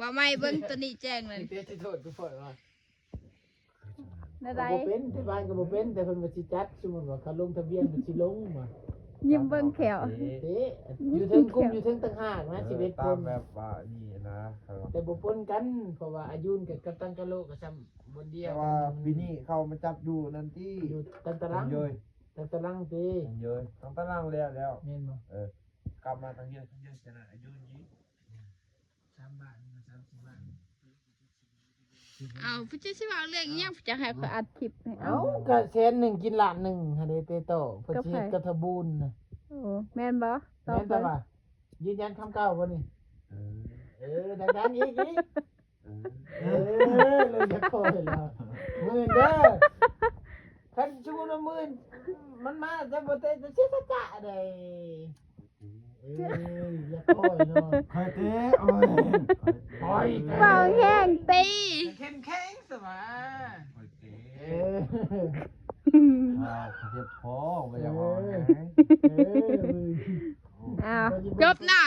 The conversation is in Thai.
ว่าไม่เบิ่งตัวนี้แจ้งเลย เตะที่โทษกูฝอยว่า นั่นไร บ่เป็นที่บ้านก็บ่เป็นแต่เพิ่นว่าสิจัดสมมุติว่าเขาลงทะเบียนมันสิลงมา ยิ้มเบิ่งแขว เตะอยู่เทิงกลุ่มอยู่เทิงต่างหากนะ11ค ตาม น แบบว่านี่นะครับ แต่บ่ปนกันเพราะว่าอายุนกับกัปตันกะโลก็ซ้ำบนเดีย แต่ ว ว่าปีนี้เขามาจับอยู่นั่นที่ อยู่ตันตะลัง เยย ตันตะลังติ เยยทั้งตารางแล้ว แม่นบ่ กลับมาทางเยอะชนะอายุนี้ 3 บาท30 บาท เอาพี่จะสิว่าเรื่องยังจะให้เขาอัดคลิปให้เอา เอ้าก็แสนหนึ่งกินล้านหนึ่งหั่นเด้เตโตเพิ่นสิเฮ็ดกระทะบูนน่ะ โอ้แม่นบ่ตอ แม่ บ น ไป แต่ว่ายืนยันคำเก่าบ่นี่ดังๆอีกเลยจะคอยแล้วหมื่นเด้อคันชูละหมื่นมันมาแต่บ่ได้จะเสียสัจจะได้อย่าคอยเนาะ คอยเตะโอ้ย คอย เบาแห้งตี เข้มแข็งสมา คอยเตะ เออ เจ็บคอไม่อยากเอาไง อ้าวจบนะ